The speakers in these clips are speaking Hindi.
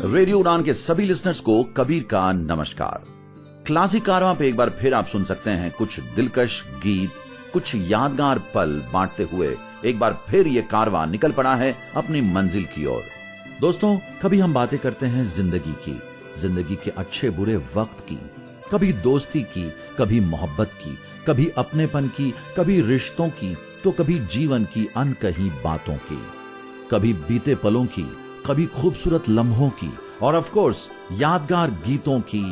रेडियो उड़ान के सभी लिसनर्स को कबीर का नमस्कार। क्लासिक कारवां पे एक बार फिर आप सुन सकते हैं कुछ दिलकश गीत, कुछ यादगार पल बांटते हुए एक बार फिर ये कारवां निकल पड़ा है अपनी मंजिल की ओर। दोस्तों, कभी हम बातें करते हैं जिंदगी के अच्छे बुरे वक्त की, कभी दोस्ती की, कभी मोहब्बत की, कभी अपनेपन की, कभी रिश्तों की, तो कभी जीवन की अनकही बातों की, कभी बीते पलों की, कभी खूबसूरत लम्हों की, और ऑफ कोर्स यादगार गीतों की,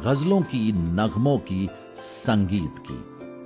गजलों की, नगमों की, संगीत की,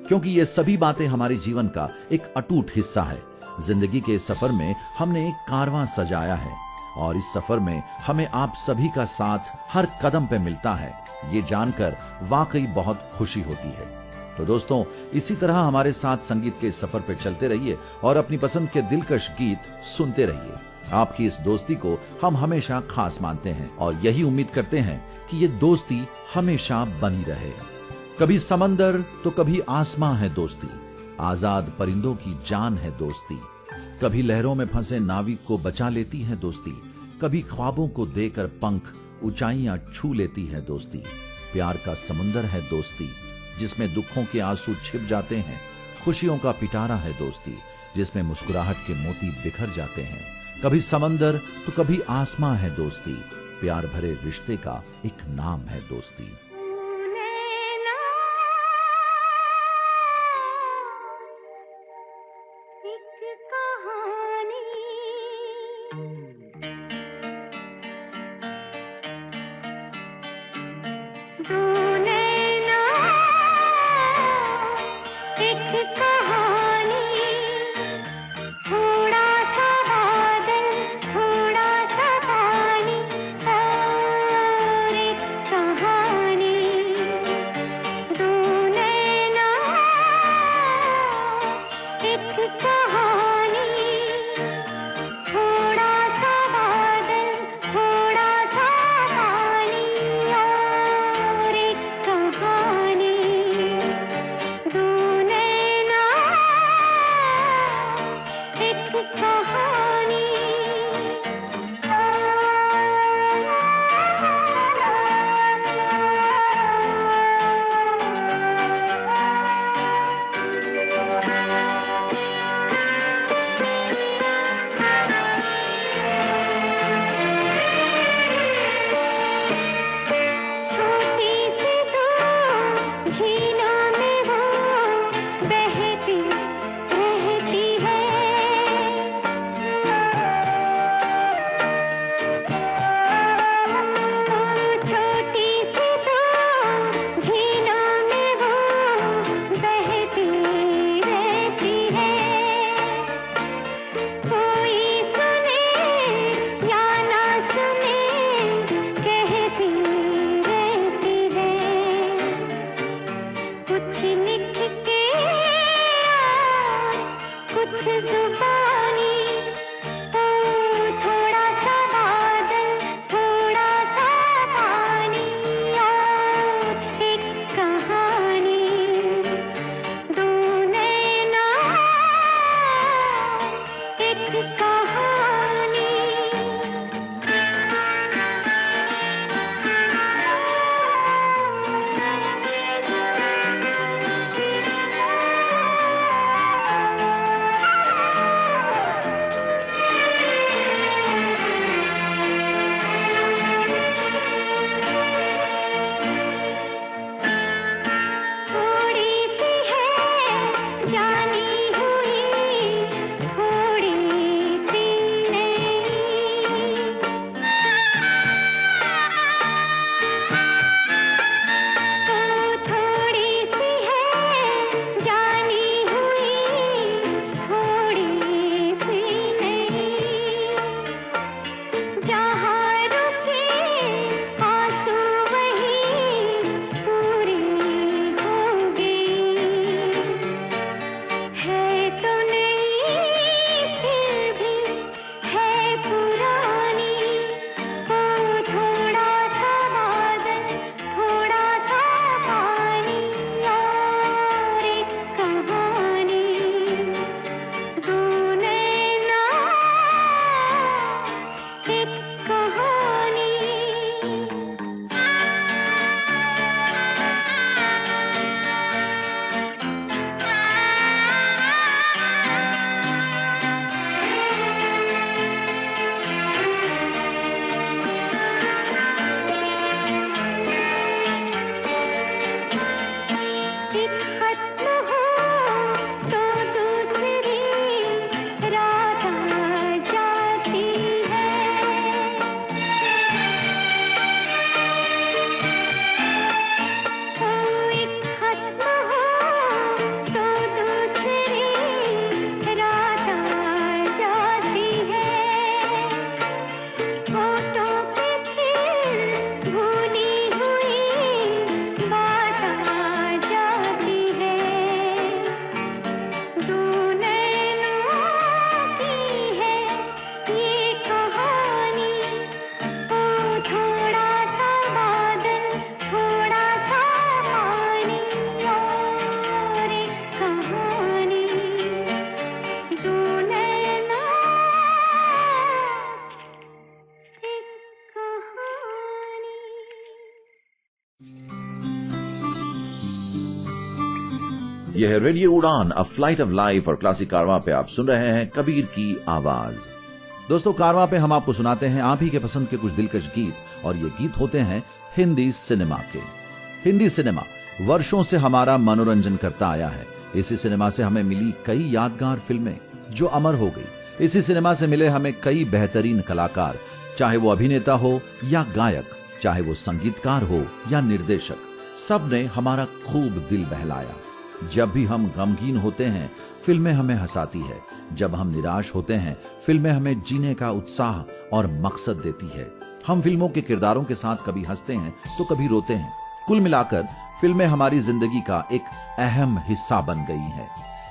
क्योंकि ये सभी बातें हमारे जीवन का एक अटूट हिस्सा है। जिंदगी के इस सफर में हमने एक कारवां सजाया है और इस सफर में हमें आप सभी का साथ हर कदम पे मिलता है, ये जानकर वाकई बहुत खुशी होती है। तो दोस्तों, इसी तरह हमारे साथ संगीत के सफर पे चलते रहिए और अपनी पसंद के दिलकश गीत सुनते रहिए। आपकी इस दोस्ती को हम हमेशा खास मानते हैं और यही उम्मीद करते हैं कि ये दोस्ती हमेशा बनी रहे। कभी समंदर तो कभी आसमां है दोस्ती, आजाद परिंदों की जान है दोस्ती, कभी लहरों में फंसे नाविक को बचा लेती है दोस्ती, कभी ख्वाबों को देकर पंख ऊंचाइयां छू लेती है दोस्ती। प्यार का समंदर है दोस्ती, जिसमें दुखों के आंसू छिप जाते हैं, खुशियों का पिटारा है दोस्ती, जिसमें मुस्कुराहट के मोती बिखर जाते हैं। कभी समंदर तो कभी आसमां है दोस्ती, प्यार भरे रिश्ते का एक नाम है दोस्ती। यह है रेडियो उड़ान, अ फ्लाइट ऑफ लाइफ, और क्लासिक कारवां पे आप सुन रहे हैं कबीर की आवाज। दोस्तों, कारवां पे हम आपको सुनाते हैं आप ही के पसंद के कुछ दिलकश गीत, और ये गीत होते हैं हिंदी सिनेमा के। हिंदी सिनेमा वर्षों से हमारा मनोरंजन करता आया है। इसी सिनेमा से हमें मिली कई यादगार फिल्में जो अमर हो गई। इसी सिनेमा से मिले हमें कई बेहतरीन कलाकार, चाहे वो अभिनेता हो या गायक, चाहे वो संगीतकार हो या निर्देशक, सब ने हमारा खूब दिल बहलाया। जब भी हम गमगीन होते हैं, फिल्में हमें हंसाती है। जब हम निराश होते हैं, फिल्में हमें जीने का उत्साह और मकसद देती है। हम फिल्मों के किरदारों के साथ कभी हंसते हैं तो कभी रोते हैं। कुल मिलाकर फिल्में हमारी जिंदगी का एक अहम हिस्सा बन गई है।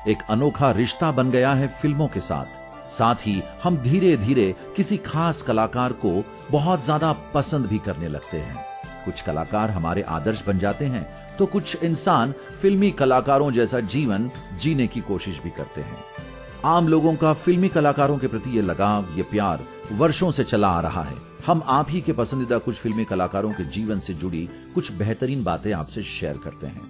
एक अनोखा रिश्ता बन गया है फिल्मों के साथ ही हम धीरे धीरे किसी खास कलाकार को बहुत ज्यादा पसंद भी करने लगते हैं। कुछ कलाकार हमारे आदर्श बन जाते हैं, तो कुछ इंसान फिल्मी कलाकारों जैसा जीवन जीने की कोशिश भी करते हैं। आम लोगों का फिल्मी कलाकारों के प्रति ये लगाव, ये प्यार वर्षों से चला आ रहा है। हम आप ही के पसंदीदा कुछ फिल्मी कलाकारों के जीवन से जुड़ी कुछ बेहतरीन बातें आपसे शेयर करते हैं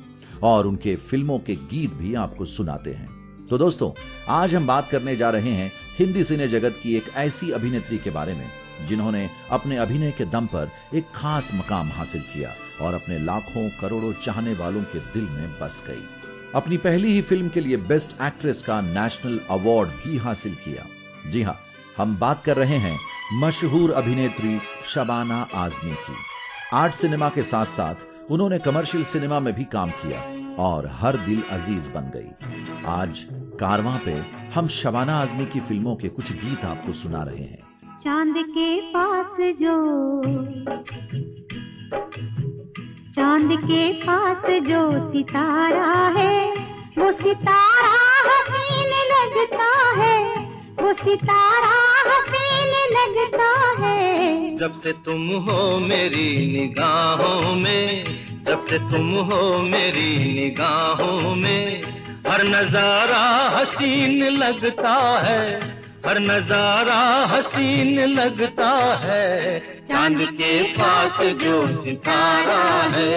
और उनके फिल्मों के गीत भी आपको सुनाते हैं। तो दोस्तों, आज हम बात करने जा रहे हैं हिंदी सिने जगत की एक ऐसी अभिनेत्री के बारे में जिन्होंने अपने अभिनय के दम पर एक खास मकाम हासिल किया और अपने लाखों करोड़ों चाहने वालों के दिल में बस गई। अपनी पहली ही फिल्म के लिए बेस्ट एक्ट्रेस का नेशनल अवार्ड भी हासिल किया। जी हाँ, हम बात कर रहे हैं मशहूर अभिनेत्री शबाना आजमी की। आर्ट सिनेमा के साथ साथ उन्होंने कमर्शियल सिनेमा में भी काम किया और हर दिल अजीज बन गई। आज कारवां पे हम शबाना आजमी की फिल्मों के कुछ गीत आपको सुना रहे हैं। चांद के पास जो सितारा है, वो सितारा हसीन लगता है, वो सितारा हसीन लगता है। जब से तुम हो मेरी निगाहों में, जब से तुम हो मेरी निगाहों में, हर नजारा हसीन लगता है, हर नजारा हसीन लगता है। चांद के पास जो सितारा है।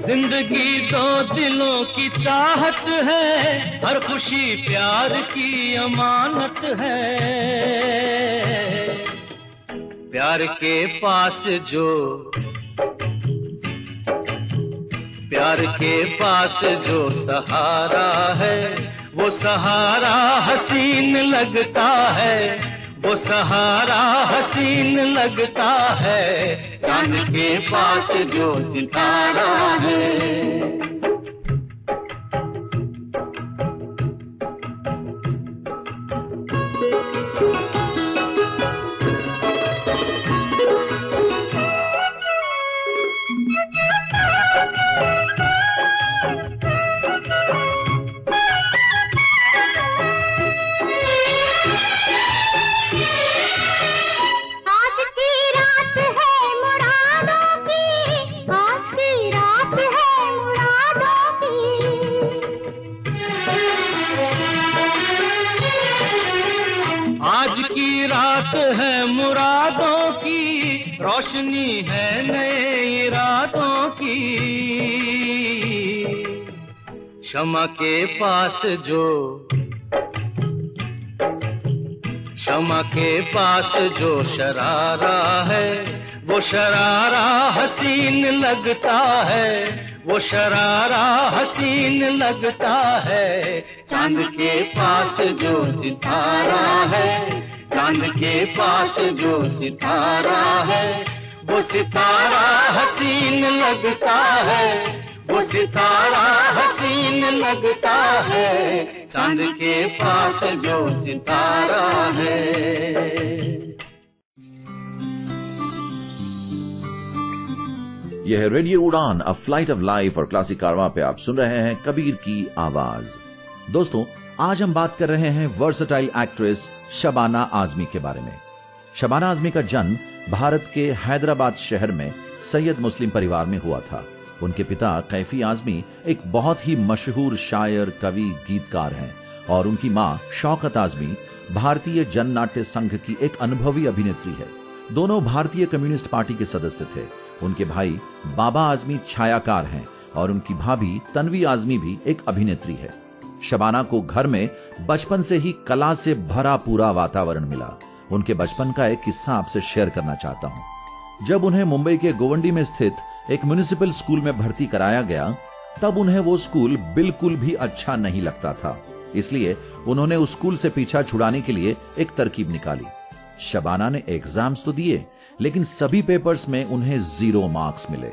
जिंदगी दो दिलों की चाहत है, हर खुशी प्यार की अमानत है। प्यार के पास जो सहारा है, वो सहारा हसीन लगता है, वो सहारा हसीन लगता है। चांद के पास जो सितारा है। है मुरादों की, रोशनी है नए इरादों की। शमा के पास जो शरारा है, वो शरारा हसीन लगता है, वो शरारा हसीन लगता है। चांद के पास जो सितारा है, चांद के पास जो सितारा है, वो सितारा हसीन लगता है, वो सितारा हसीन लगता है। चांद के पास जो सितारा है। यह है रेडियो उड़ान, अ फ्लाइट ऑफ लाइफ, और क्लासिक कारवां पे आप सुन रहे हैं कबीर की आवाज। दोस्तों, आज हम बात कर रहे हैं वर्सटाइल एक्ट्रेस शबाना आजमी के बारे में। शबाना आजमी का जन्म भारत के हैदराबाद शहर में सैयद मुस्लिम परिवार में हुआ था। उनके पिता कैफी आजमी एक बहुत ही मशहूर शायर, कवि, गीतकार हैं और उनकी मां शौकत आजमी भारतीय जन नाट्य संघ की एक अनुभवी अभिनेत्री है। दोनों भारतीय कम्युनिस्ट पार्टी के सदस्य थे। उनके भाई बाबा आजमी छायाकार हैं और उनकी भाभी तन्वी आजमी भी एक अभिनेत्री है। शबाना को घर में बचपन से ही कला से भरा पूरा वातावरण मिला। उनके बचपन का एक किस्सा आपसे शेयर करना चाहता हूं। जब उन्हें मुंबई के गोवंडी में स्थित एक म्युनिसिपल स्कूल में भर्ती कराया गया, तब उन्हें वो स्कूल बिल्कुल भी अच्छा नहीं लगता था। इसलिए उन्होंने उस स्कूल से पीछा छुड़ाने के लिए एक तरकीब निकाली। शबाना ने एग्जाम्स तो दिए, लेकिन सभी पेपर्स में उन्हें 0 मार्क्स मिले।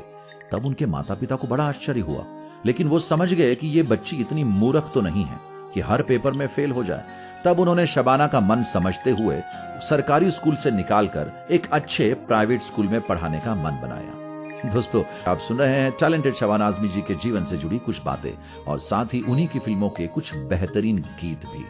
तब उनके माता पिता को बड़ा आश्चर्य हुआ, लेकिन वो समझ गए कि ये बच्ची इतनी मूर्ख तो नहीं है कि हर पेपर में फेल हो जाए। तब उन्होंने शबाना का मन समझते हुए सरकारी स्कूल से निकालकर एक अच्छे प्राइवेट स्कूल में पढ़ाने का मन बनाया। दोस्तों, आप सुन रहे हैं टैलेंटेड शबाना आजमी जी के जीवन से जुड़ी कुछ बातें और साथ ही उन्हीं की फिल्मों के कुछ बेहतरीन गीत भी।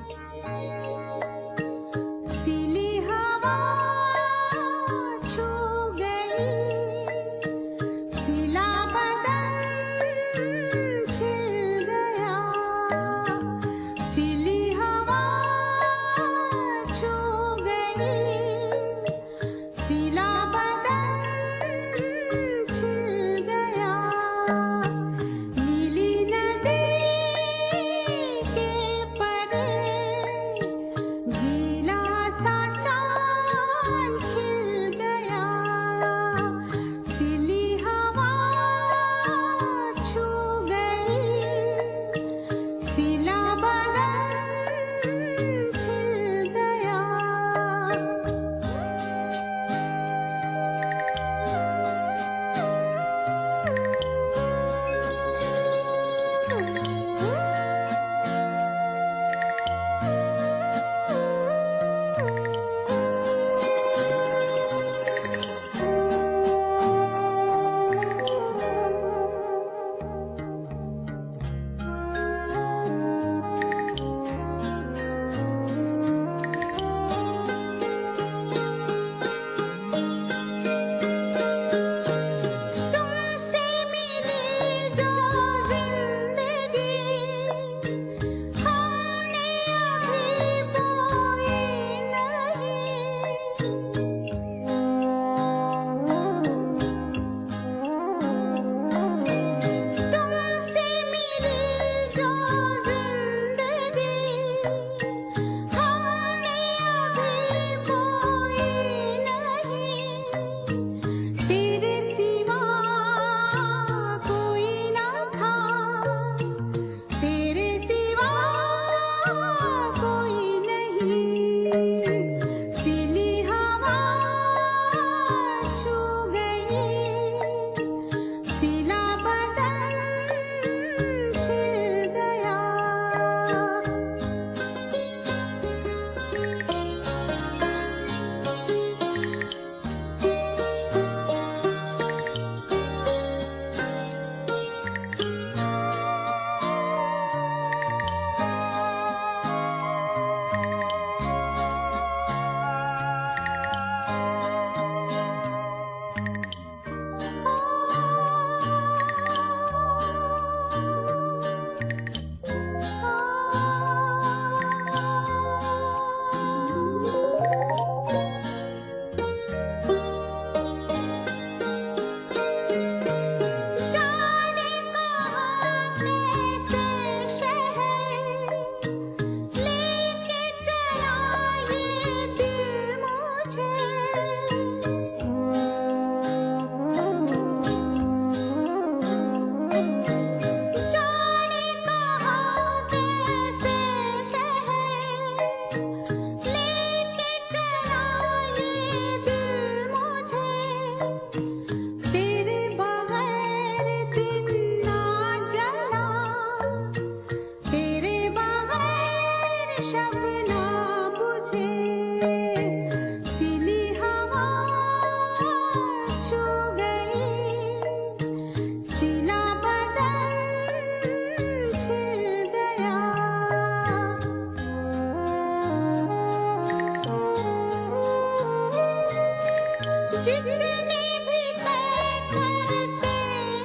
जितने भी तय करते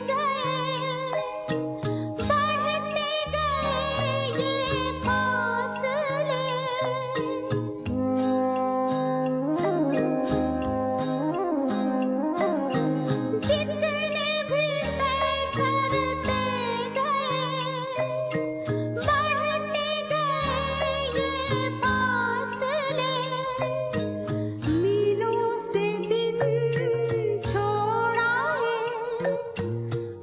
गए, बढ़ते गए ये फासले। जितने भी तय करते गए, बढ़ते गए ये फासले। मीलों से दिन छोड़ाए,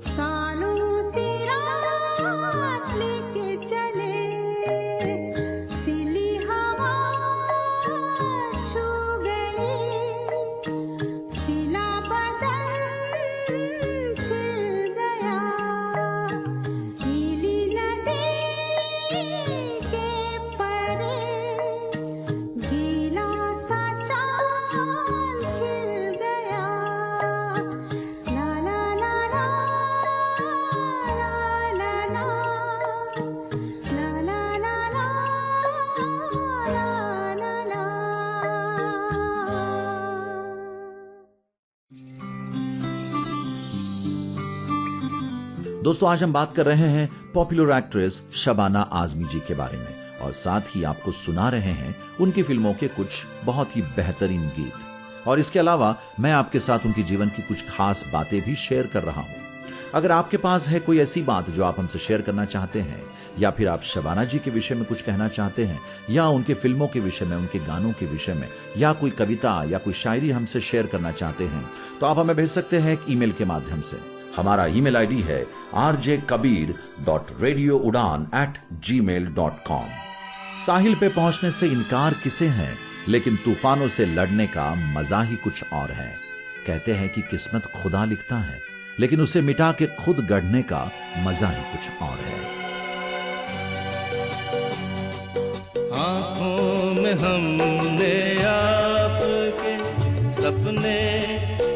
सालों से रात लेके चले। सिली हवा छू गई, सिला बदन छिल गया। नीली नदी के परे गीला सा चांद खिल गया। ला ला ला ला ला ला ला ला ला ला ला ला ला। दोस्तों, आज हम बात कर रहे हैं पॉपुलर एक्ट्रेस शबाना आजमी जी के बारे में और साथ ही आपको सुना रहे हैं उनकी फिल्मों के कुछ बहुत ही बेहतरीन गीत। और इसके अलावा मैं आपके साथ उनकी जीवन की कुछ खास बातें भी शेयर कर रहा हूं। अगर आपके पास है कोई ऐसी बात जो आप हमसे शेयर करना चाहते हैं, या फिर आप शबाना जी के विषय में कुछ कहना चाहते हैं, या उनके फिल्मों के विषय में, उनके गानों के विषय में, या कोई कविता या कोई शायरी हमसे शेयर करना चाहते हैं, तो आप हमें भेज सकते हैं एक ईमेल के माध्यम से। हमारा ईमेल आईडी है rjkabir.radioudan@gmail.com। साहिल पे पहुंचने से इनकार किसे है, लेकिन तूफानों से लड़ने का मजा ही कुछ और है। कहते हैं कि किस्मत खुदा लिखता है, लेकिन उसे मिटा के खुद गढ़ने का मजा ही कुछ और है। आँखों में हमने आपके सपने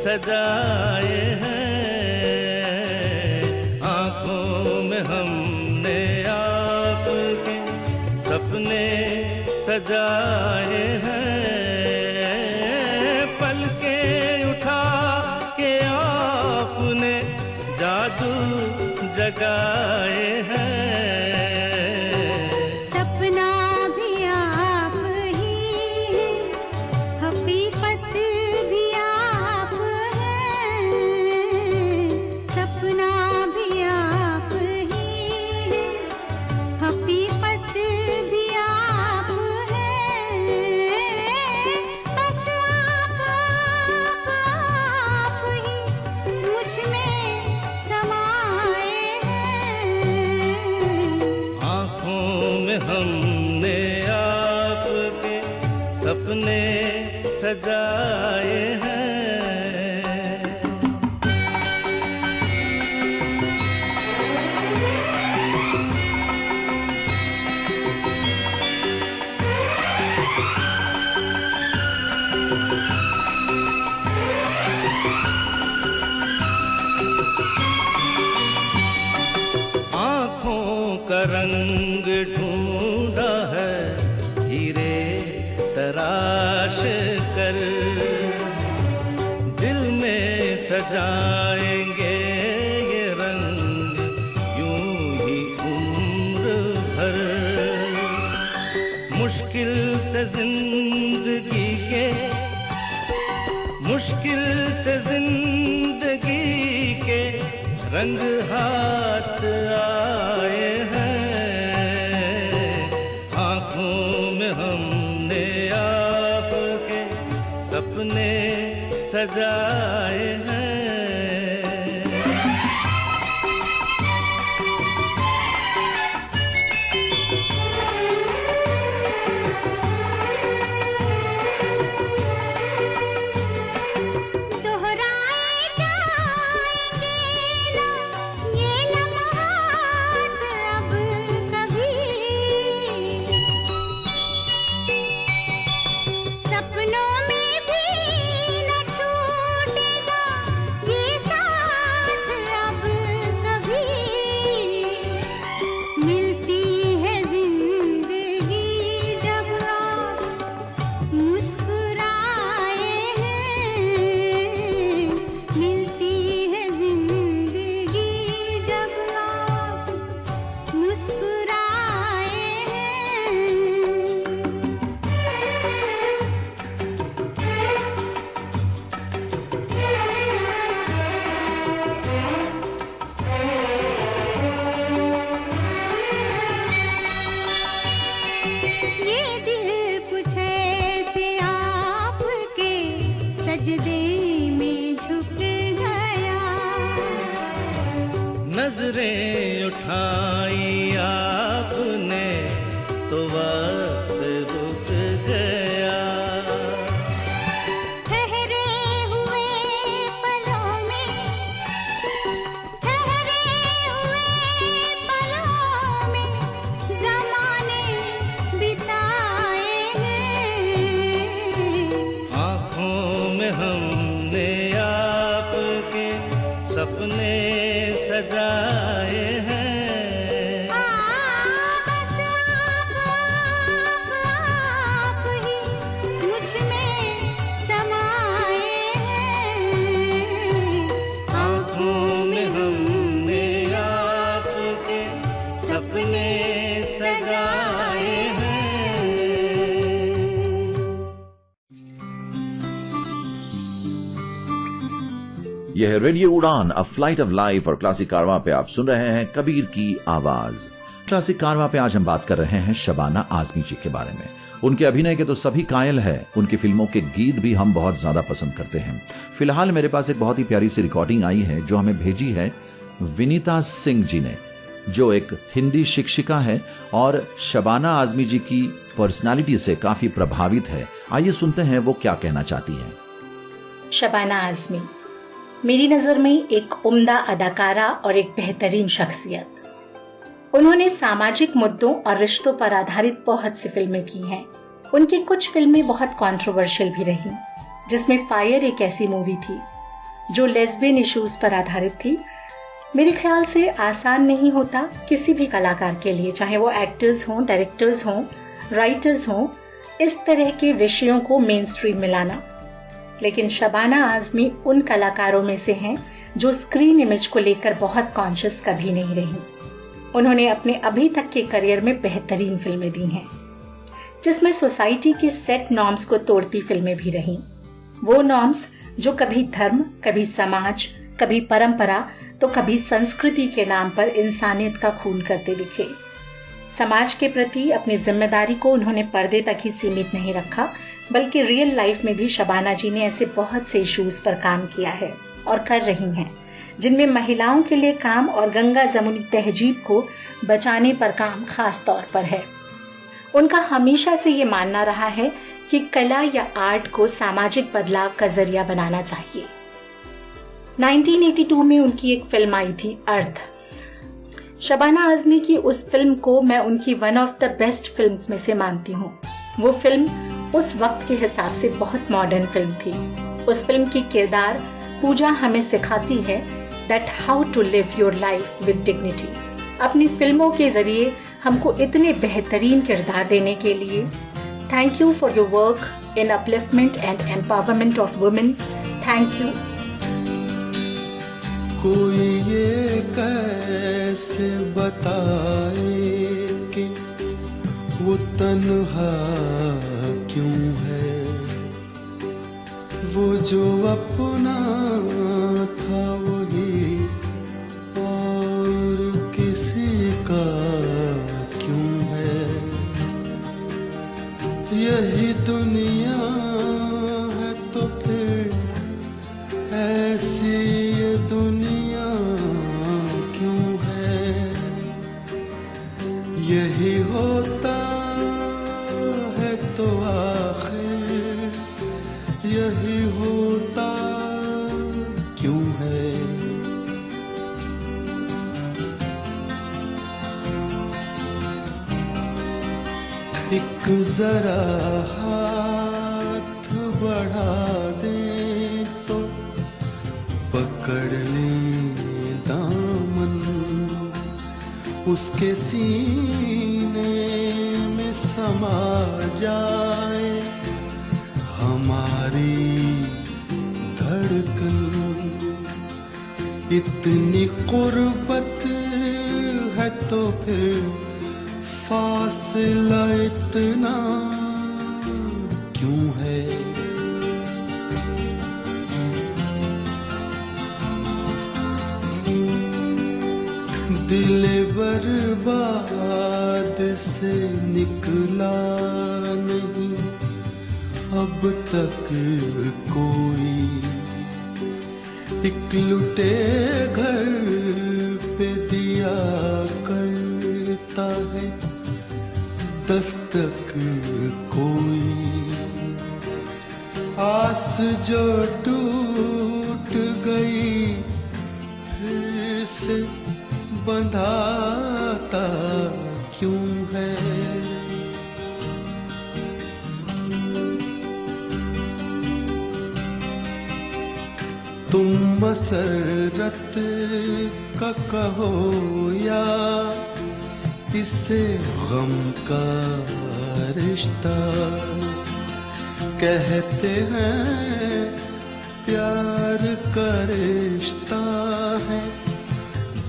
सजाए हैं, आँखों में हमने आपके सपने सजाए हैं। पलकें उठा के आपने जादू जगाए हैं। सपना भी आप ही है, हकीकत भी आप है। सपना भी आप ही है, हकीकत भी आप है। बस आप ही मुझ में समाए हैं। आँखों में हमने आपके सपने सजाए हैं। आँखों का रंग ढूंढा है हीरे तराश कर, दिल में सजाएंगे ये रंग यूं ही उम्र भर। मुश्किल से जिंदगी के रंग हाथ आए हैं। आँखों में हमने आपके सपने सजाए हैं। दोहराए जाएंगे ना ये लम्हात अब कभी, सपनों में भी न छूटेगा सपने सजाए हैं। बस आप ही मुझ में समाए हैं। आँखों में हमने आपके सपने सजाए हैं। यह है रेडियो उड़ान अ फ्लाइट ऑफ लाइफ और क्लासिक कारवां पे आप सुन रहे हैं कबीर की आवाज। क्लासिक कारवां पे आज हम बात कर रहे हैं शबाना आजमी जी के बारे में। उनके अभिनय के तो सभी कायल है, उनकी फिल्मों के गीत भी हम बहुत ज्यादा पसंद करते हैं। फिलहाल मेरे पास एक बहुत ही प्यारी सी रिकॉर्डिंग आई है जो हमें भेजी है विनीता सिंह जी ने, जो एक हिंदी शिक्षिका है और शबाना आजमी जी की पर्सनालिटी से काफी प्रभावित है। आइए सुनते हैं वो क्या कहना चाहती हैं। शबाना आजमी मेरी नज़र में एक उम्दा अदाकारा और एक बेहतरीन शख्सियत। उन्होंने सामाजिक मुद्दों और रिश्तों पर आधारित बहुत सी फिल्में की हैं। उनकी कुछ फिल्में बहुत कंट्रोवर्शियल भी रहीं, जिसमें फायर एक ऐसी मूवी थी जो लेस्बियन इश्यूज पर आधारित थी। मेरे ख्याल से आसान नहीं होता किसी भी कलाकार के लिए, चाहे वो एक्टर्स हों, डायरेक्टर्स हों, राइटर्स हों, इस तरह के विषयों को मेन स्ट्रीम में लाना। लेकिन शबाना आजमी उन कलाकारों में से हैं जो स्क्रीन इमेज को लेकर बहुत कॉन्शियस कभी नहीं रही। उन्होंने अपने अभी तक के करियर में बेहतरीन फिल्में दी हैं, जिसमें सोसाइटी के सेट नॉर्म्स को तोड़ती फिल्में भी रहीं। वो नॉर्म्स जो कभी धर्म, कभी समाज, कभी परंपरा तो कभी संस्कृति के नाम पर इंसानियत का खून करते दिखे। समाज के प्रति अपनी जिम्मेदारी को उन्होंने पर्दे तक ही सीमित नहीं रखा, बल्कि रियल लाइफ में भी शबाना जी ने ऐसे बहुत से इश्यूज पर काम किया है और कर रही हैं, जिनमें महिलाओं के लिए काम और गंगा जमुनी तहजीब को बचाने पर काम खास तौर पर है। उनका हमेशा से ये मानना रहा है कि कला या आर्ट को सामाजिक बदलाव का जरिया बनाना चाहिए। 1982 में उनकी एक फिल्म आई थी अर्थ। शबाना आजमी की उस फिल्म को मैं उनकी one of the best films में से मानती हूँ। वो फिल्म उस वक्त के हिसाब से बहुत मॉडर्न फिल्म थी। उस फिल्म की किरदार पूजा हमें सिखाती है that how to live your life with dignity. अपनी फिल्मों के जरिए हमको इतने बेहतरीन किरदार देने के लिए thank you for your work in upliftment and empowerment of women. Thank you. कोई ये कैसे बताए कि वो तन्हा क्यों है, वो जो अपना था वही और किसी का क्यों है। यही दुनिया है तो फिर ऐसी ये दुनिया क्यों है। यही होता है तो आखिर यही होता क्यों है। एक जरा हाथ बढ़ा दे तो पकड़ ले दामन, उसके सीने में समा जाए हमारी धड़कन। इतनी कुर्बत है तो फिर फासला इतना क्यों है। दिल बर्बाद से निकला नहीं अब तक कोई। एक लुटे घर पे दिया करता है दस्तक कोई। आस जो टूट गई फिर से बंधाता क्यों है। तुम मसरत का कहो या इसे गम का रिश्ता कहते हैं। प्यार का रिश्ता है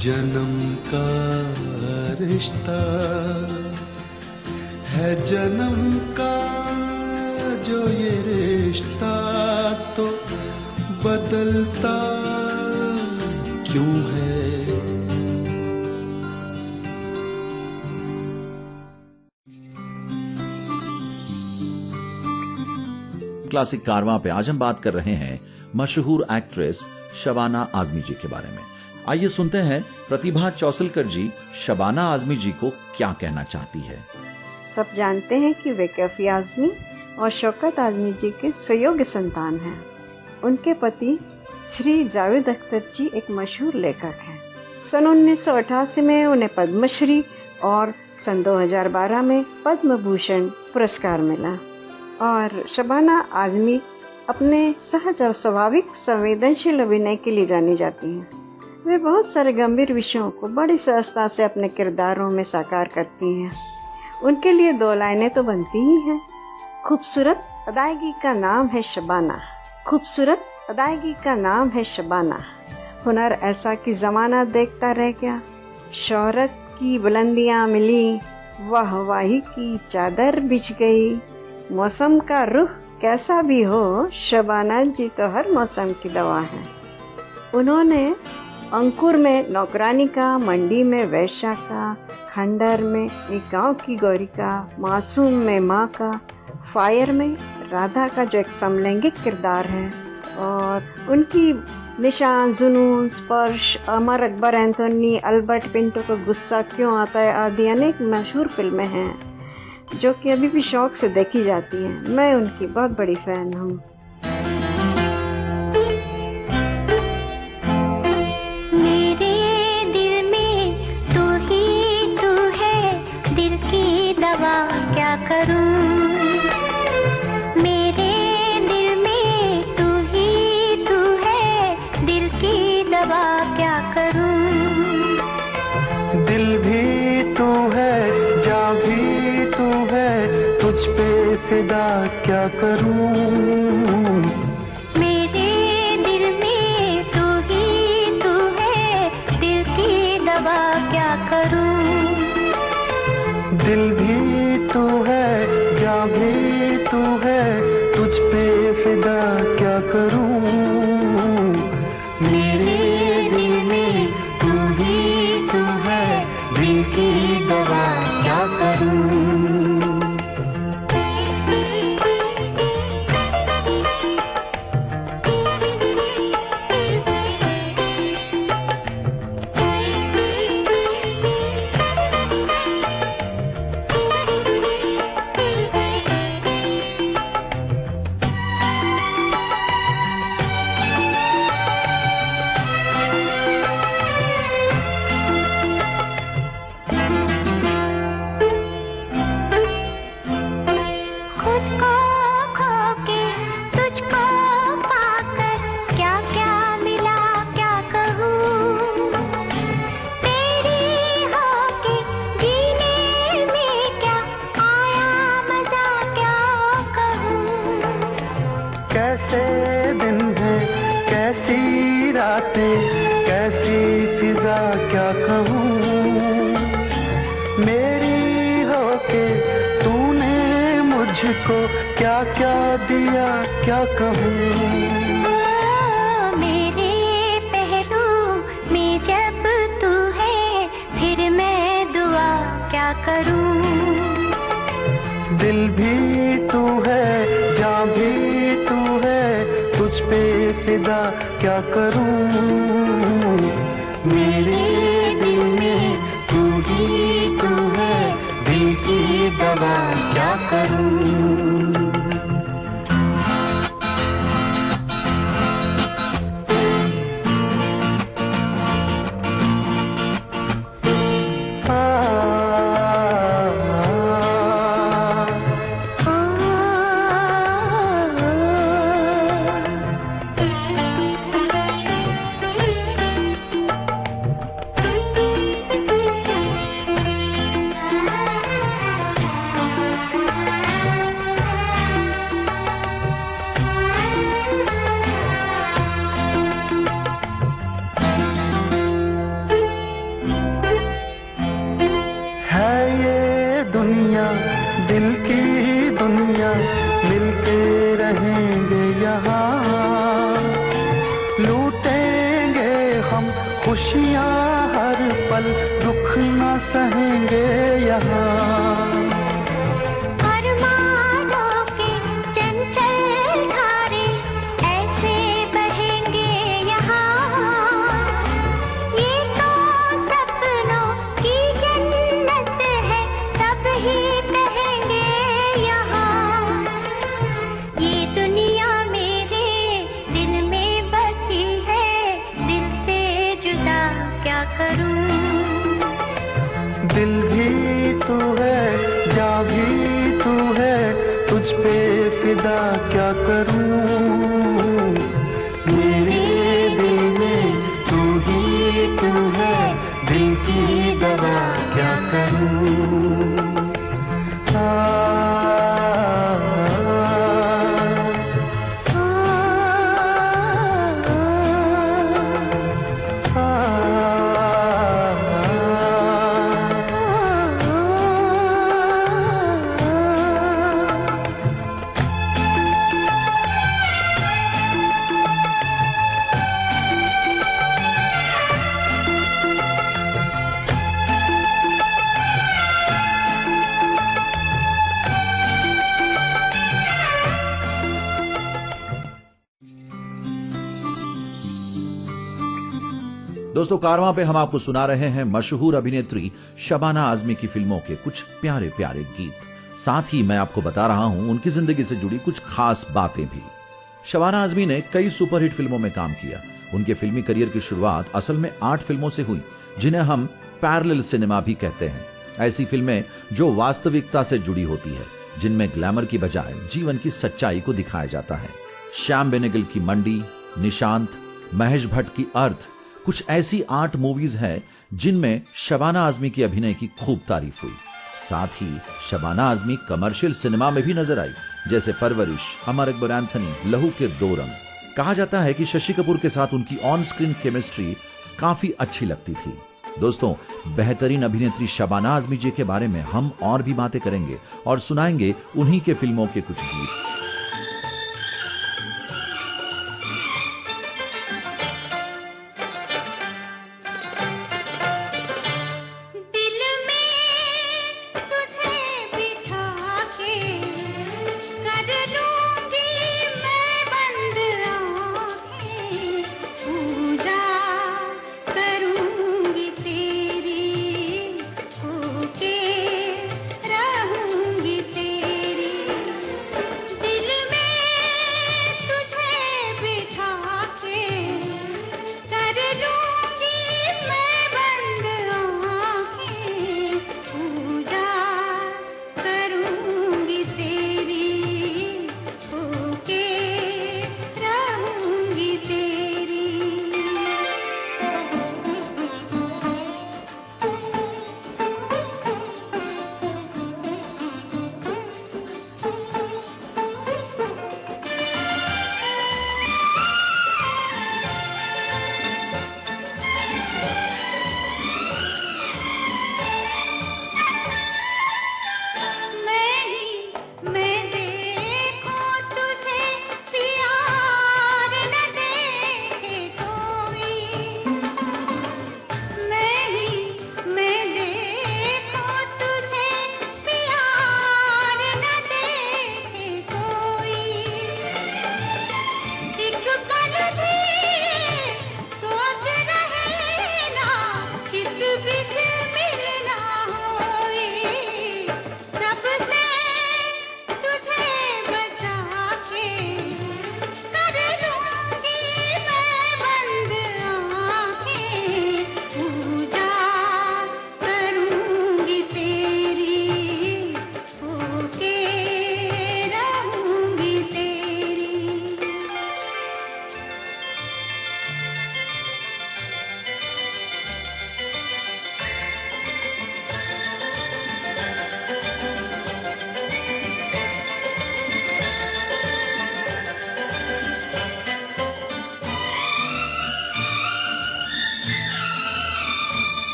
जन्म का रिश्ता है जन्म का जो ये रिश्ता तो बदलता क्यों है। क्लासिक कारवां पे आज हम बात कर रहे हैं मशहूर एक्ट्रेस शबाना आजमी जी के बारे में। आइए सुनते हैं प्रतिभा चौसलकर जी शबाना आजमी जी को क्या कहना चाहती है। सब जानते हैं कि वे कैफी आजमी और शौकत आजमी जी के सुयोग्य संतान हैं। उनके पति श्री जावेद अख्तर जी एक मशहूर लेखक हैं। सन 1988 में उन्हें पद्मश्री और सन 2012 में पद्म भूषण पुरस्कार मिला। और शबाना आजमी अपने सहज और स्वाभाविक संवेदनशील अभिनय के लिए जानी जाती हैं। वे बहुत सारे गंभीर विषयों को बड़ी सहजता से अपने किरदारों में साकार करती हैं। उनके लिए 2 लाइनें तो बनती ही हैं। खूबसूरत अदायगी का नाम है शबाना, खूबसूरत अदायगी का नाम है शबाना। हुनर ऐसा कि जमाना देखता रह गया। शोहरत की बुलंदियां मिली, वाहवाही की चादर बिछ गई। मौसम का रुख कैसा भी हो, शबाना जी तो हर मौसम की दवा है। उन्होंने अंकुर में नौकरानी का, मंडी में वैश्या का, खंडर में एक गांव की गौरी का, मासूम में माँ का, फायर में राधा का जो एक समलैंगिक किरदार है, और उनकी निशान, जुनून, स्पर्श, Amar Akbar Anthony, Albert Pinto को गुस्सा क्यों आता है आदि अनेक मशहूर फिल्में हैं जो कि अभी भी शौक से देखी जाती हैं। मैं उनकी बहुत बड़ी फैन हूँ। मेरे दिल में तू ही तू है, दिल की दवा क्या करूं। मेरे दिल में तू ही तू है, दिल की दवा क्या करूं। दिल भी तू है, जा भी तू है, तुझ पे फिदा क्या करूं। मेरे दिल में तू ही तू है, दिल की दवा क्या करूं। दिल भी तू है, जा भी तू है, तुझ पे फिदा क्या करूं। मेरे दिल में तू ही तू है, दिल की दवा क्या करूं। कैसे दिन है, कैसी रातें, कैसी फिजा क्या कहूँ। मेरी होके तूने मुझको क्या क्या दिया क्या कहूँ। मेरे पहलू में जब तू है, फिर मैं दुआ क्या करूं। दिल भी तू है, जा भी तू है, तुझ पे फिदा क्या करूं। मेरे दिल में तू ही तू है, दिल की दवा क्या करूं। यहाँ, लूटेंगे हम खुशियाँ हर पल, दुख न सहेंगे यहाँ। अरमानों के चंचल धारे ऐसे बहेंगे यहाँ, ये तो सपनों की जन्नत है, सब ही कहेंगे यहाँ। ये दुनिया मेरे दिल में बसी है, दिल से जुदा क्या करूं। दिल भी तू है, जा भी तू है, तुझ पे फिदा क्या करूं। मेरे दिल में तू ही तू है, दिल की दवा क्या करूं। दोस्तों, कारवां पे हम आपको सुना रहे हैं मशहूर अभिनेत्री शबाना आजमी की फिल्मों के कुछ प्यारे प्यारे गीत। साथ ही मैं आपको बता रहा हूं उनकी जिंदगी से जुड़ी कुछ खास बातें भी। शबाना आजमी ने कई सुपरहिट फिल्मों में काम किया। उनके फिल्मी करियर की शुरुआत असल में 8 फिल्मों से हुई, जिन्हें हम पैरेलल सिनेमा भी कहते हैं। ऐसी फिल्में जो वास्तविकता से जुड़ी होती है, जिनमें ग्लैमर की बजाय जीवन की सच्चाई को दिखाया जाता है। श्याम बेनेगल की मंडी, निशांत, महेश भट्ट की अर्थ, कुछ ऐसी 8 मूवीज हैं जिनमें शबाना आजमी की अभिनय की खूब तारीफ हुई। साथ ही शबाना आजमी कमर्शियल सिनेमा में भी नजर आई, जैसे परवरिश, अमर अकबर एंथनी, लहू के 2 रंग। कहा जाता है कि शशि कपूर के साथ उनकी ऑन स्क्रीन केमिस्ट्री काफी अच्छी लगती थी। दोस्तों, बेहतरीन अभिनेत्री शबाना आजमी जी के बारे में हम और भी बातें करेंगे और सुनाएंगे उन्हीं के फिल्मों के कुछ गीत। दिल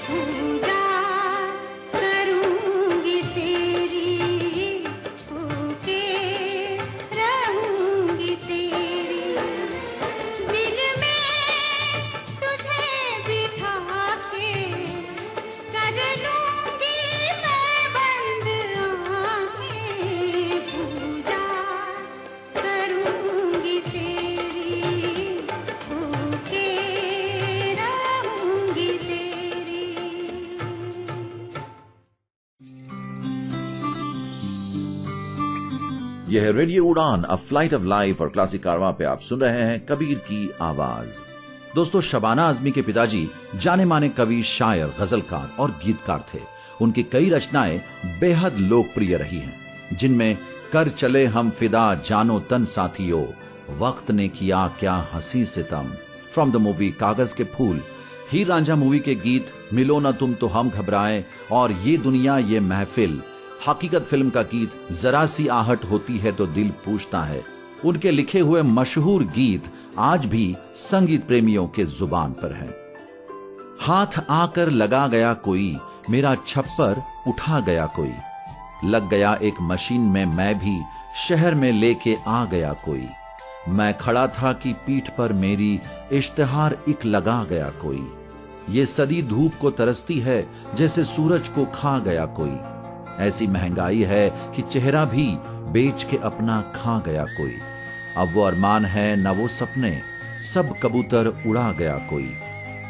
पूजा करूंगी तेरी, भूखे रहूंगी तेरी, दिल में तुझे बिठा के कर लूंगी मैं बंद आंखें, पूजा करूंगी तेरी, भूखे रहूंगी तेरी। यह है रेडियो उड़ान, अ फ्लाइट ऑफ लाइफ, और क्लासिक कारवां पे आप सुन रहे हैं कबीर की आवाज। दोस्तों, शबाना आजमी के पिताजी जाने माने कवि, शायर, गजलकार और गीतकार थे। उनकी कई रचनाएं बेहद लोकप्रिय रही हैं, जिनमें कर चले हम फिदा जानो तन साथियों, वक्त ने किया क्या हंसी सितम, फ्रॉम द मूवी कागज के फूल, हीर रांझा मूवी के गीत मिलो न तुम तो हम घबराए, और ये दुनिया ये महफिल, हकीकत फिल्म का गीत जरा सी आहट होती है तो दिल पूछता है। उनके लिखे हुए मशहूर गीत आज भी संगीत प्रेमियों के जुबान पर हैं। हाथ आकर लगा गया कोई, मेरा छप्पर उठा गया कोई, लग गया एक मशीन में मैं भी, शहर में लेके आ गया कोई, मैं खड़ा था कि पीठ पर मेरी इश्तिहार एक लगा गया कोई, ये सदी धूप को तरसती है जैसे सूरज को खा गया कोई, ऐसी महंगाई है कि चेहरा भी बेच के अपना खा गया कोई, अब वो अरमान है न वो सपने, सब कबूतर उड़ा गया कोई,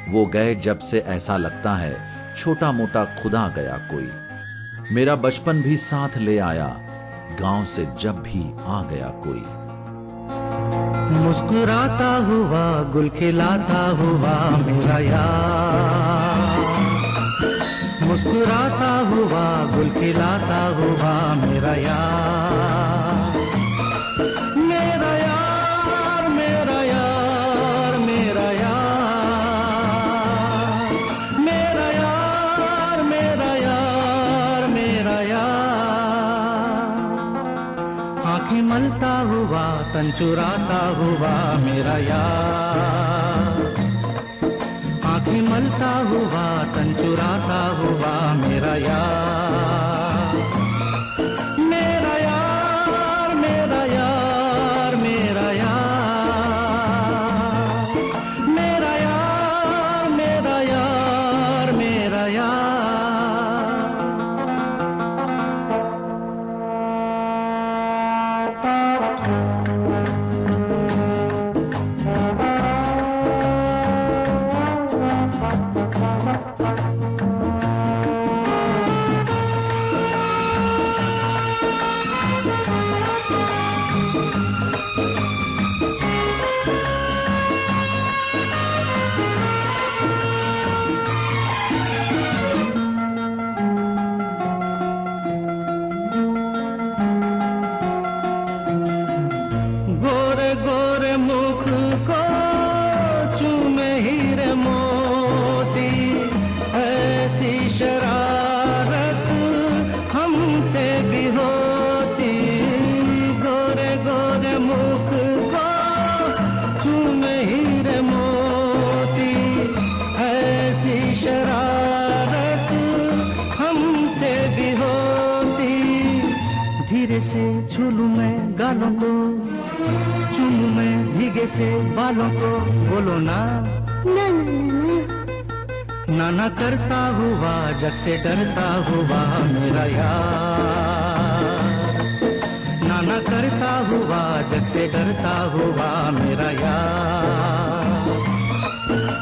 वो गए जब से ऐसा लगता है छोटा मोटा खुदा गया कोई, मेरा बचपन भी साथ ले आया गांव से जब भी आ गया कोई। मुस्कुराता हुआ गुल खिलाता हुआ मेरा यार, मुस्कुराता हुआ गुल खिलाता हुआ मेरा यार, मेरा यार मेरा यार मेरा यार, मेरा यार मेरा यार मेरा यार, आंखें मलता हुआ तन चुराता हुआ मेरा यार, आंखें मलता हुआ तन चुराता हुआ मेरा यार, मेरा यार मेरा यार मेरा यार, मेरा यार मेरा यार मेरा यार। गोरे गोरे मुख को चूमे हीरे मोती, ऐसी शरारत हमसे भी होती, गोरे गोरे मुख को चूमे हीरे मोती, ऐसी शरारत हमसे भी होती, धीरे से छूलूं मैं गालों को, चूमूं मैं भीगे से बालों को, बोलो ना ना ना करता हुआ जग से डरता हुआ मेरा यार, ना ना करता हुआ जग से डरता हुआ मेरा यार,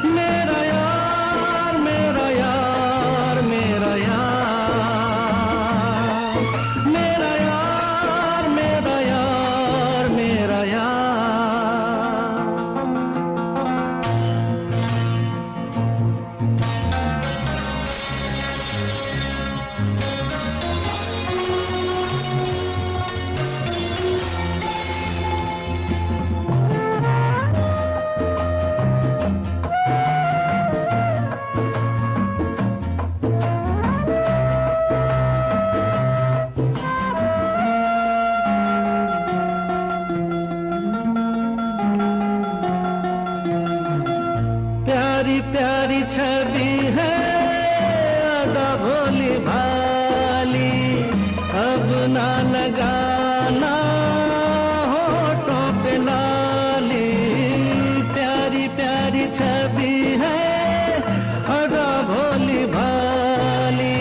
मेरा यार मेरा यार मेरा यार, मेरा यार मेरा यार मेरा यार। ना लगाना होठों पे लाली, प्यारी प्यारी छवि है अदा भोली भाली।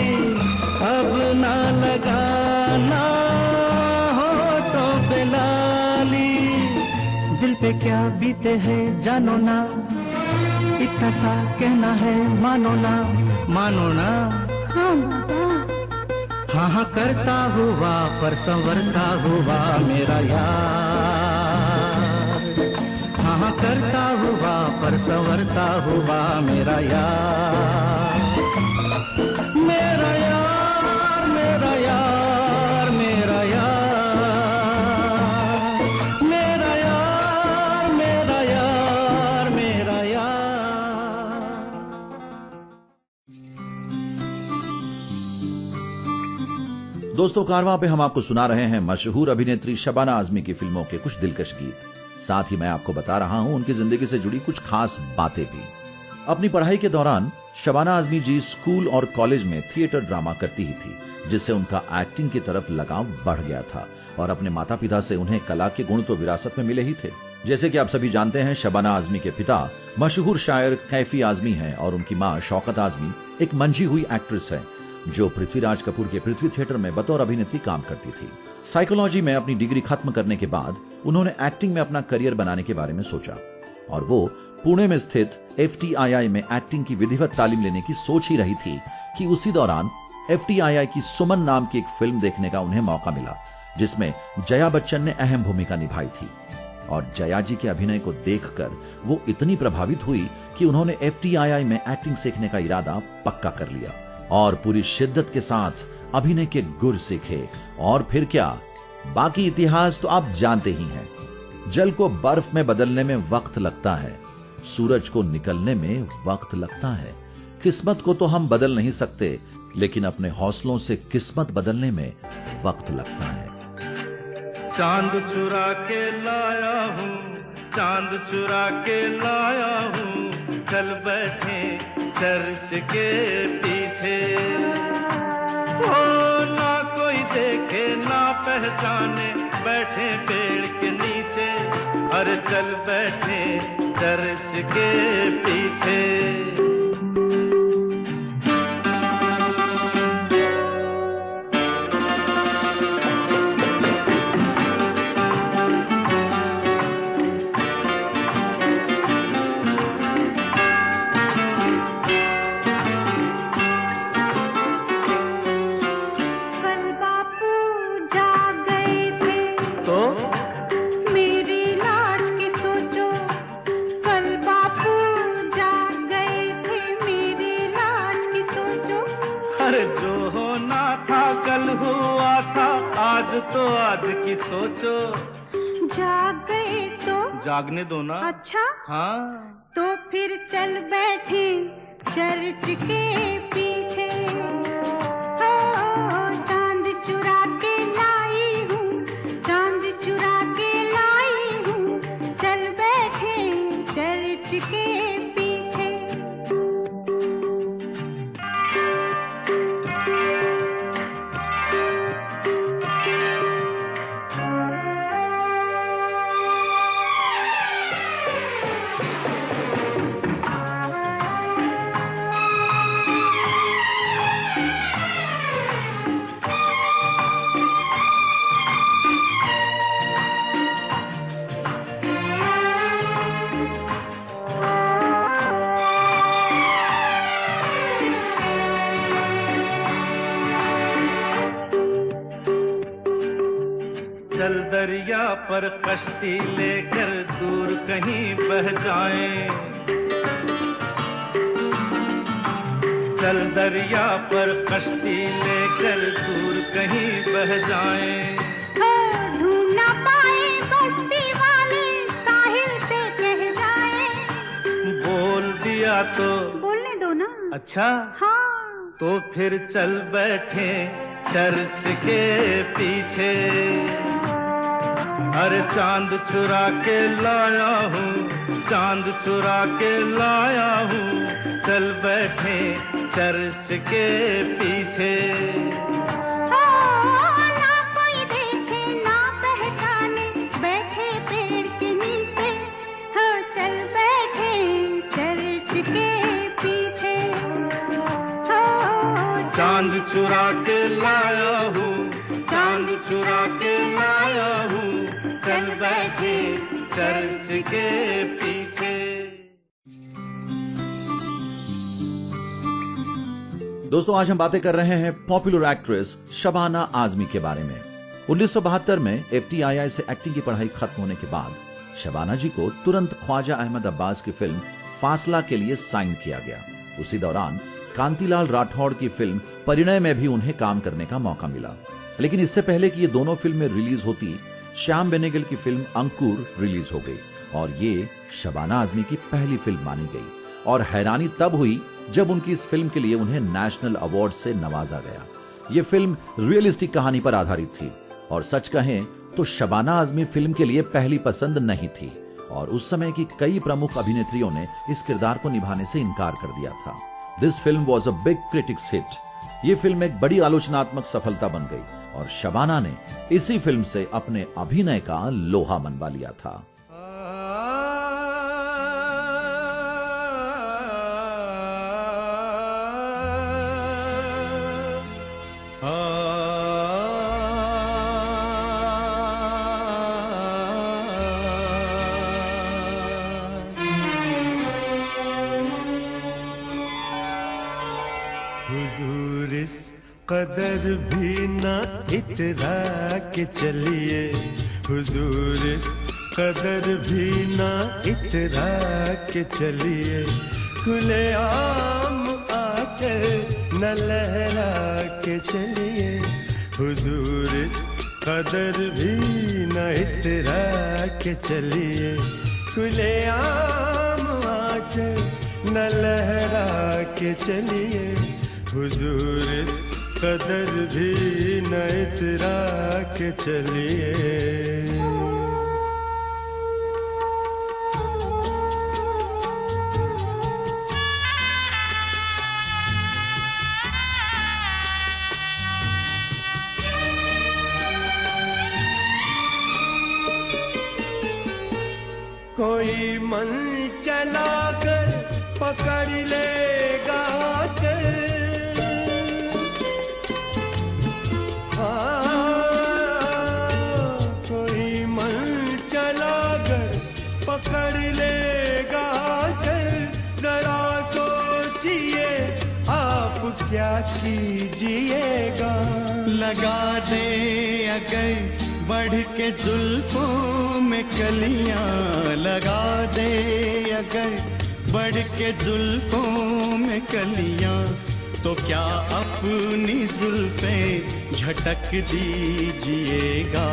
अब ना लगाना होठों पे लाली, दिल पे क्या बीते है जानो ना, इतना सा कहना है मानो ना, मानो ना। हाँ बाबा। हाँ हाँ करता हुआ पर संवरता हुआ मेरा यार, हाँ हाँ करता हुआ पर संवरता हुआ मेरा यार, मेरा यार, मेरा यार, मेरा यार, मेरा यार, मेरा यार, मेरा यार। दोस्तों, कारवां पे हम आपको सुना रहे हैं मशहूर अभिनेत्री शबाना आजमी की फिल्मों के कुछ दिलकश गीत। साथ ही मैं आपको बता रहा हूं उनकी जिंदगी से जुड़ी कुछ खास बातें भी। अपनी पढ़ाई के दौरान शबाना आजमी जी स्कूल और कॉलेज में थिएटर ड्रामा करती ही थी, जिससे उनका एक्टिंग की तरफ लगाव बढ़ गया था और अपने माता पिता से उन्हें कला के गुण तो विरासत में मिले ही थे। जैसे कि आप सभी जानते हैं, शबाना आजमी के पिता मशहूर शायर कैफी आजमी हैं और उनकी मां शौकत आजमी एक मंझी हुई एक्ट्रेस है जो पृथ्वीराज कपूर के पृथ्वी थिएटर में बतौर अभिनेत्री काम करती थी। साइकोलॉजी में अपनी डिग्री खत्म करने के बाद उन्होंने एक्टिंग में अपना करियर बनाने के बारे में सोचा और वो पुणे में स्थित FTII में एक्टिंग की विधिवत तालीम लेने की सोच ही रही थी कि उसी दौरान FTII की सुमन नाम की एक फिल्म देखने का उन्हें मौका मिला, जिसमें जया बच्चन ने अहम भूमिका निभाई थी। और जया जी के अभिनय को देखकर वो इतनी प्रभावित हुई कि उन्होंने FTII में एक्टिंग सीखने का इरादा पक्का कर लिया और पूरी शिद्दत के साथ अभिनय के गुर सीखे। और फिर क्या, बाकी इतिहास तो आप जानते ही हैं। जल को बर्फ में बदलने में वक्त लगता है, सूरज को निकलने में वक्त लगता है। किस्मत को तो हम बदल नहीं सकते, लेकिन अपने हौसलों से किस्मत बदलने में वक्त लगता है। चांद चुरा के लाया हूँ, चांद चुरा के लाया हूँ, चल बैठे चर्च के पीछे। ओ ना कोई देखे ना पहचाने, बैठे पेड़ के नीचे, अरे चल बैठे चर्च के पीछे। अरे जो होना था कल हुआ था, आज तो आज की सोचो। जाग गए तो जागने दो ना। अच्छा हाँ, तो फिर चल बैठे चर्च के पीछे। ओ, चांद चुरा के लाई हूँ, चांद चुरा के लाई हूँ, चल बैठे चर्च के पीछे। चल दरिया पर कश्ती लेकर दूर कहीं बह जाएं, चल दरिया पर कश्ती लेकर दूर कहीं बह जाएं। ढूंढ ना पाए बस्ती वाले साहिल से कह जाए। बोल दिया तो बोलने दो ना। अच्छा हाँ, तो फिर चल बैठे चर्च के पीछे। अरे चांद चुरा के लाया हूँ, चांद चुरा के लाया हूँ, चल बैठे चर्च के पीछे। ना चांद चुरा के लाया हूँ, चांद चुरा के लाया हूँ, चल बैठे चर्च के पीछे। दोस्तों, आज हम बातें कर रहे हैं पॉपुलर एक्ट्रेस शबाना आजमी के बारे में। 1972 में FTII से एक्टिंग की पढ़ाई खत्म होने के बाद शबाना जी को तुरंत ख्वाजा अहमद अब्बास की फिल्म फासला के लिए साइन किया गया। उसी दौरान कांतिलाल राठौड़ की फिल्म परिणय में भी उन्हें काम करने का मौका मिला। लेकिन इससे पहले कि ये दोनों फिल्में रिलीज होती, श्याम बेनेगल की फिल्म अंकुर रिलीज हो गई और ये शबाना आजमी की पहली फिल्म मानी गई। और हैरानी तब हुई जब उनकी इस फिल्म के लिए उन्हें नेशनल अवार्ड से नवाजा गया। ये फिल्म रियलिस्टिक कहानी पर आधारित थी और सच कहें तो शबाना आजमी फिल्म के लिए पहली पसंद नहीं थी और उस समय की कई प्रमुख अभिनेत्रियों ने इस किरदार को निभाने से इनकार कर दिया था। This film was a big critics hit. ये फिल्म एक बड़ी आलोचनात्मक सफलता बन गई और शबाना ने इसी फिल्म से अपने अभिनय का लोहा मनवा लिया था। हुजूर इस कदर भी ना इतरा के चलिए, हुजूर इस कदर भी ना इतरा के चलिए, खुले आम आंचल न लहरा के चलिए, हुजूर इस कदर भी न इतरा के चलिए, खुले आम आंचल न लहरा के चलिए, हुजूर इस कदर भी न इतरा के चलिए। कोई मन चला कर पकड़ लेगा कोई मन चला कर पकड़ लेगा चल, जरा सोचिए आप क्या कीजिएगा, लगा दे अगर बढ़ के जुल्फों में कलियां, लगा दे अगर बढ़ के जुल्फों में कलियां, तो क्या अपनी जुल्फें झटक दीजिएगा,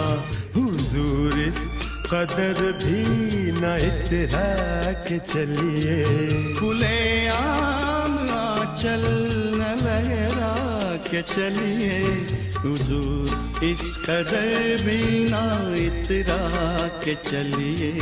हुजूर इस कदर भी न इतरा के चलिए, खुले आम आंचल न लहरा के चलिए, हुजूर इस कदर भी न इतरा के चलिए।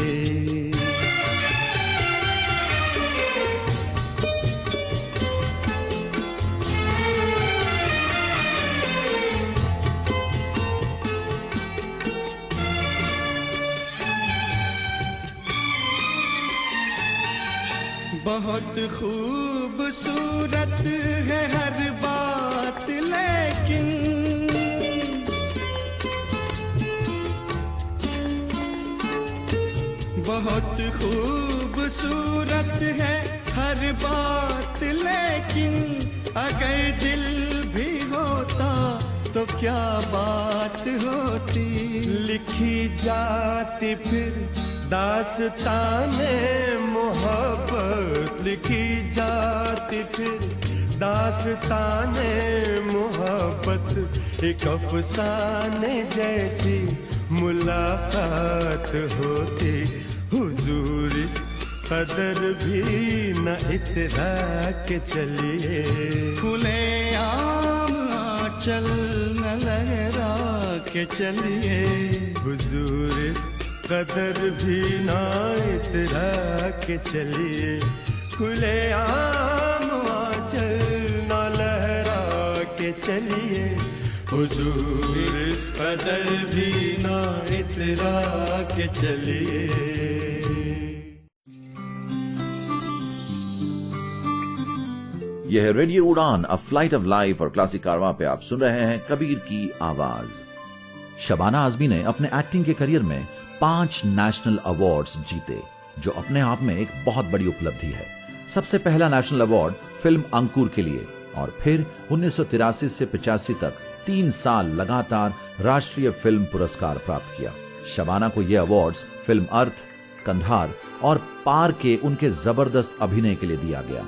बहुत खूबसूरत है हर बात, लेकिन बहुत खूबसूरत है हर बात, लेकिन अगर दिल भी होता तो क्या बात होती, लिखी जाती फिर दास्ताने मोहब्बत, लिखी जाती फिर दास्ताने मोहब्बत, एक अफसाने जैसी मुलाकात होती, हुजूर इस कदर भी न इतरा के चलिए, खुले आम आंचल न लहरा के चलिए, हुजूर इस कदर भी न इतरा के चलिए, खुले आम आंचल न लहरा के चलिए, हुजूर इस कदर भी न इतरा के चलिए। यह है रेडियो उड़ान, अ फ्लाइट ऑफ लाइफ, और क्लासिक कारवां पे आप सुन रहे हैं कबीर की आवाज। शबाना आजमी ने अपने एक्टिंग के करियर में 5 नेशनल अवार्ड्स जीते, जो अपने आप में एक बहुत बड़ी उपलब्धि है। सबसे पहला नेशनल अवार्ड फिल्म अंकुर के लिए, और फिर 1983 से 85 तक 3 साल लगातार राष्ट्रीय फिल्म पुरस्कार प्राप्त किया। शबाना को ये अवार्ड्स फिल्म अर्थ, कंधार और पार के उनके जबरदस्त अभिनय के लिए दिया गया।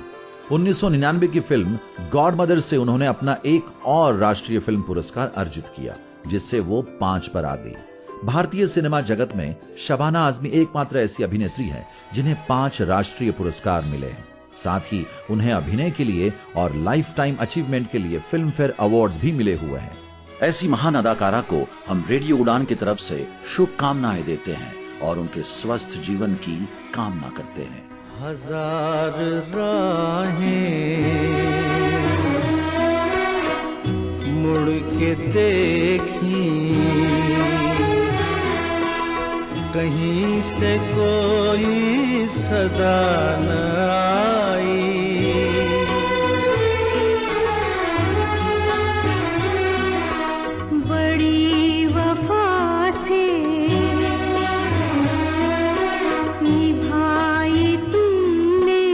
1999 की फिल्म गॉड मदर से उन्होंने अपना एक और राष्ट्रीय फिल्म पुरस्कार अर्जित किया, जिससे वो 5 पर आ गई। भारतीय सिनेमा जगत में शबाना आजमी एकमात्र ऐसी अभिनेत्री है जिन्हें 5 राष्ट्रीय पुरस्कार मिले हैं। साथ ही उन्हें अभिनय के लिए और लाइफ टाइम अचीवमेंट के लिए फिल्म फेयर अवार्ड्स भी मिले हुए हैं। ऐसी महान अदाकारा को हम रेडियो उड़ान की तरफ से शुभकामनाएं देते हैं और उनके स्वस्थ जीवन की कामना करते हैं। हजार राहें मुड़ के देखी, कहीं से कोई सदा न आई। बड़ी वफा से निभाई तुमने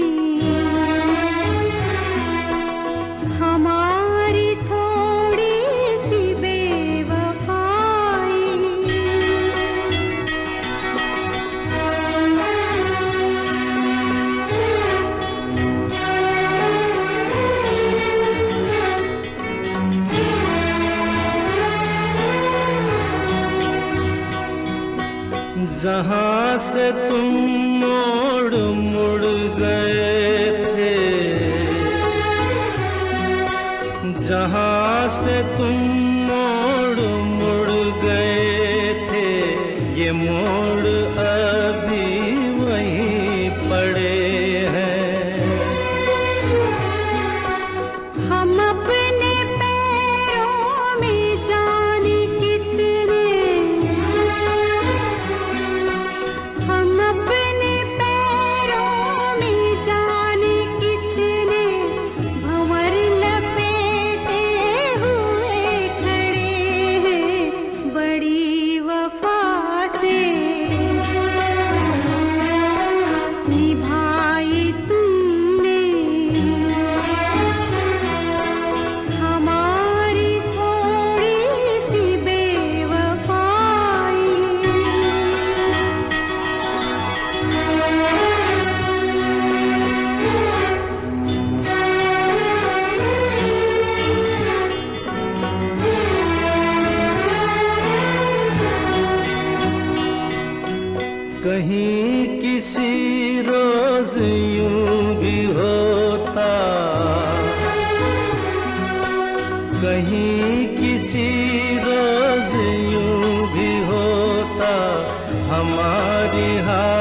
हमारी थोड़ी सी बेवफाई। जहाँ से तुम मोड़ मुड़ गए थे, जहाँ से तुम मोड़ मुड़ गए थे, ये मोड़ अभी वहीं पड़े हैं। हम अपने पैरों में जाने कितने, हम अपने पैरों में जाने कितने भंवर लपेटे हुए खड़े हैं। बड़ी वफा से निभाई तुमने हमारी थोड़ी सी बेवफाई। कहीं किसी रोज यूं भी होता, कहीं किसी रोज यूं भी होता, हमारी हार